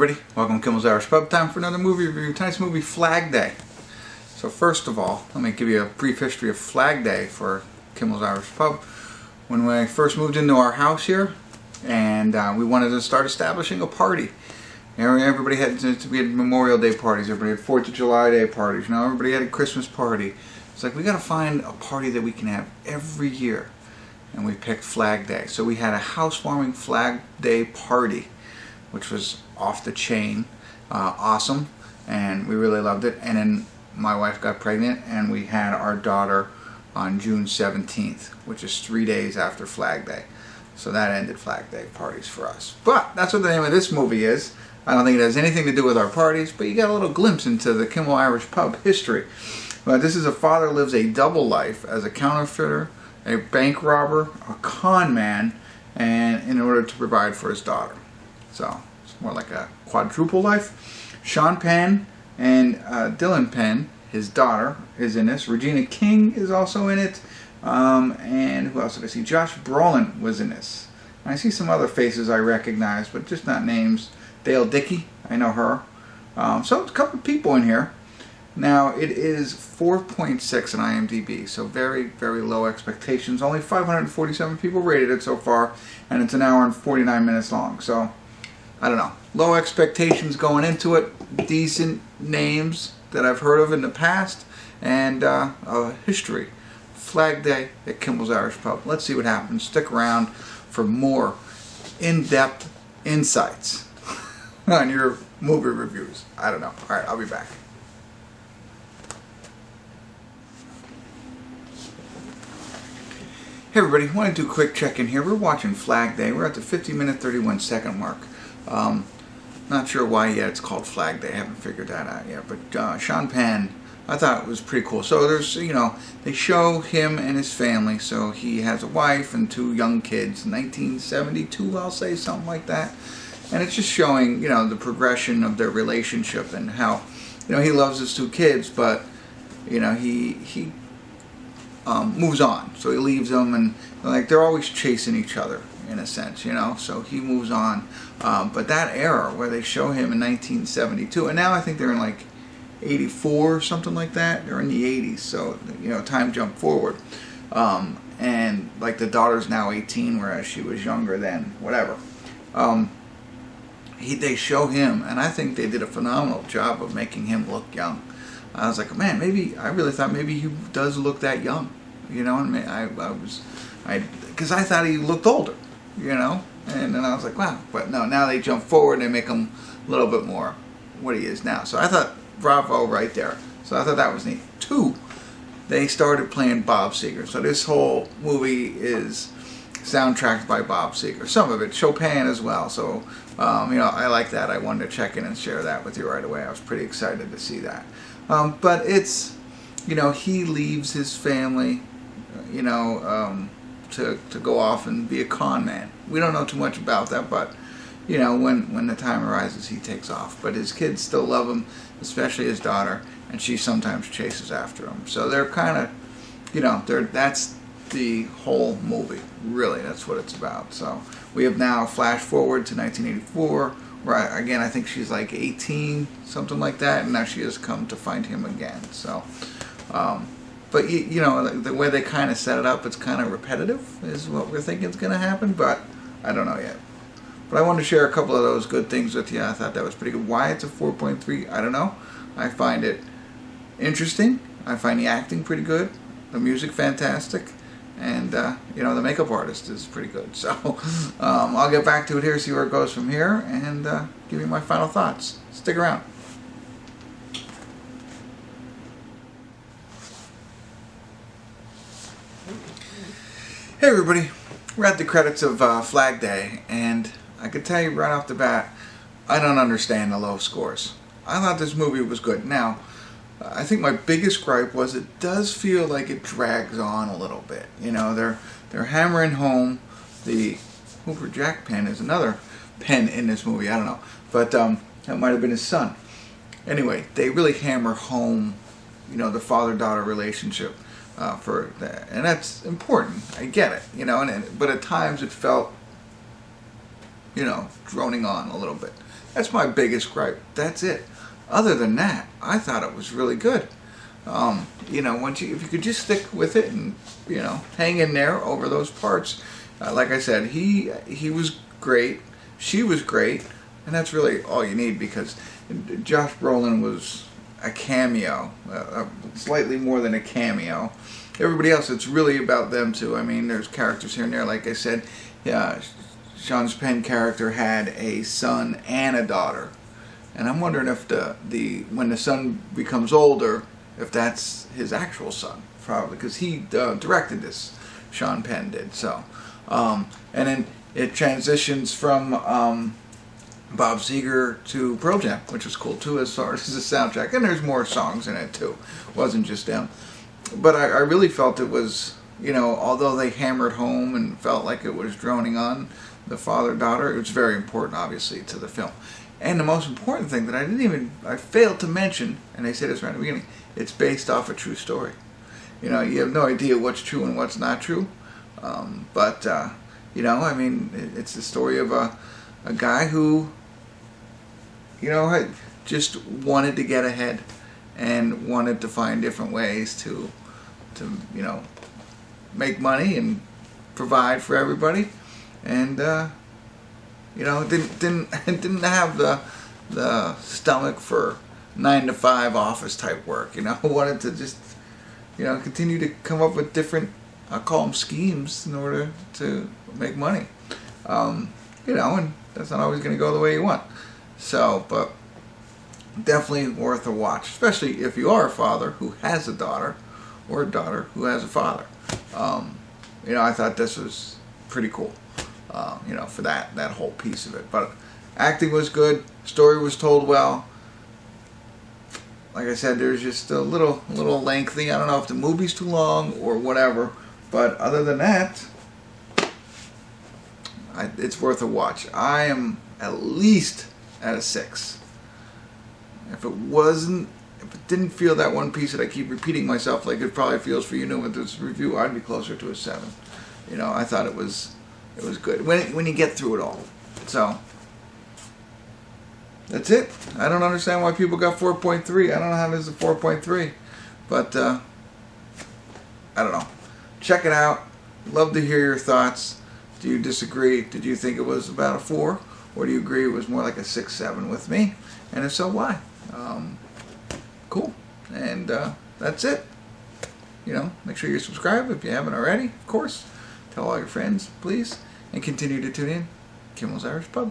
everybody, welcome to Kimmel's Irish Pub. Time for another movie review. Tonight's movie, Flag Day. So first of all, let me give you a brief history of Flag Day for Kimmel's Irish Pub. When we first moved into our house here, and we wanted to start establishing a party. Everybody we had Memorial Day parties, everybody had 4th of July Day parties, everybody had a Christmas party. It's like, we got to find a party that we can have every year. And we picked Flag Day. So we had a housewarming Flag Day party, which was off the chain, awesome, and we really loved it. And then my wife got pregnant, and we had our daughter on June 17th, which is 3 days after Flag Day. So that ended Flag Day parties for us. But that's what the name of this movie is. I don't think it has anything to do with our parties, but you got a little glimpse into the Kimmel Irish Pub history. But this is a father lives a double life as a counterfeiter, a bank robber, a con man, and in order to provide for his daughter. So it's more like a quadruple life. Sean Penn and Dylan Penn, his daughter, is in this. Regina King is also in it. And who else did I see? Josh Brolin was in this. I see some other faces I recognize, but just not names. Dale Dickey, I know her. So a couple of people in here. Now, it is 4.6 on IMDb, so very, very low expectations. Only 547 people rated it so far, and it's an hour and 49 minutes long. So, I don't know. Low expectations going into it. Decent names that I've heard of in the past, and a history. Flag Day at Kimmel's Irish Pub. Let's see what happens. Stick around for more in-depth insights on your movie reviews. I don't know. All right, I'll be back. Hey everybody, I want to do a quick check-in here. We're watching Flag Day. We're at the 50-minute, 31-second mark. Not sure why yet it's called Flag Day. I haven't figured that out yet. But Sean Penn, I thought it was pretty cool. So there's, they show him and his family. So he has a wife and 2 young kids. 1972, I'll say, something like that. And it's just showing, the progression of their relationship and how, he loves his 2 kids, but, he moves on. So he leaves them, and like they're always chasing each other in a sense, so he moves on. But that era where they show him in 1972, and now I think they're in like 84 or something like that. They're in the 80s, so time jump forward. And like the daughter's now 18, whereas she was younger then, whatever. They show him, and I think they did a phenomenal job of making him look young. I was like, man, I really thought maybe he does look that young, because I thought he looked older, and then I was like, wow, but no, now they jump forward and they make him a little bit more what he is now. So I thought, bravo right there. So I thought that was neat. 2, they started playing Bob Seger. So this whole movie is soundtracked by Bob Seger. Some of it, Chopin as well. So, I like that. I wanted to check in and share that with you right away. I was pretty excited to see that. But it's, he leaves his family, to go off and be a con man. We don't know too much about that, but, when the time arises, he takes off. But his kids still love him, especially his daughter, and she sometimes chases after him. So they're kind of, that's the whole movie. Really, that's what it's about. So we have now flashed forward to 1984. Right, again, I think she's like 18, something like that, and now she has come to find him again. So, but the way they kind of set it up, it's kind of repetitive, is what we're thinking is going to happen, but I don't know yet. But I wanted to share a couple of those good things with you. I thought that was pretty good. Why it's a 4.3, I don't know. I find it interesting. I find the acting pretty good, the music fantastic. And, the makeup artist is pretty good. So, I'll get back to it here, see where it goes from here, and give you my final thoughts. Stick around. Hey everybody, we're at the credits of Flag Day, and I can tell you right off the bat, I don't understand the low scores. I thought this movie was good. Now, I think my biggest gripe was it does feel like it drags on a little bit. They're hammering home the Hoover Jack Penn is another Penn in this movie. I don't know, but that might have been his son. Anyway, they really hammer home, the father-daughter relationship for that, and that's important. I get it, but at times it felt, droning on a little bit. That's my biggest gripe. That's it. Other than that, I thought it was really good. You know, if you could just stick with it and, you know, hang in there over those parts. Like I said, he was great. She was great. And that's really all you need, because Josh Brolin was a cameo, slightly more than a cameo. Everybody else, it's really about them too. I mean, there's characters here and there. Like I said, yeah, Sean's Penn character had a son and a daughter, and I'm wondering if when the son becomes older, if that's his actual son, probably, because he directed this. Sean Penn did. So, and then it transitions from Bob Seger to Pearl Jam, which was cool too, as far as the soundtrack. And there's more songs in it too. It wasn't just them. But I really felt it was, you know, although they hammered home and felt like it was droning on the father-daughter, it was very important, obviously, to the film. And the most important thing that I failed to mention, and they say this right at the beginning, it's based off a true story. You know, you have no idea what's true and what's not true. You know, I mean, it's the story of a guy who, you know, had just wanted to get ahead and wanted to find different ways to you know, make money and provide for everybody, and you know, didn't have the stomach for 9-to-5 office type work. You know, wanted to just, you know, continue to come up with different, I call them schemes, in order to make money. You know, and that's not always going to go the way you want. So, but definitely worth a watch, especially if you are a father who has a daughter, or a daughter who has a father. You know, I thought this was pretty cool, you know, for that whole piece of it. But acting was good, story was told well. Like I said, there's just a little lengthy. I don't know if the movie's too long or whatever, but other than that, it's worth a watch. I am at least at a 6. If it didn't feel that one piece that I keep repeating myself like it probably feels for you with this review, I'd be closer to a 7. You know, I thought it was good when you get through it all. So that's it. I don't understand why people got 4.3. I don't know how this is a 4.3, but I don't know. Check it out. Love to hear your thoughts. Do you disagree? Did you think it was about a 4, or do you agree it was more like a 6, 7 with me? And if so, why? Cool. And that's it. You know, make sure you subscribe if you haven't already, of course. Tell all your friends, please. And continue to tune in. Kimmel's Irish Pub.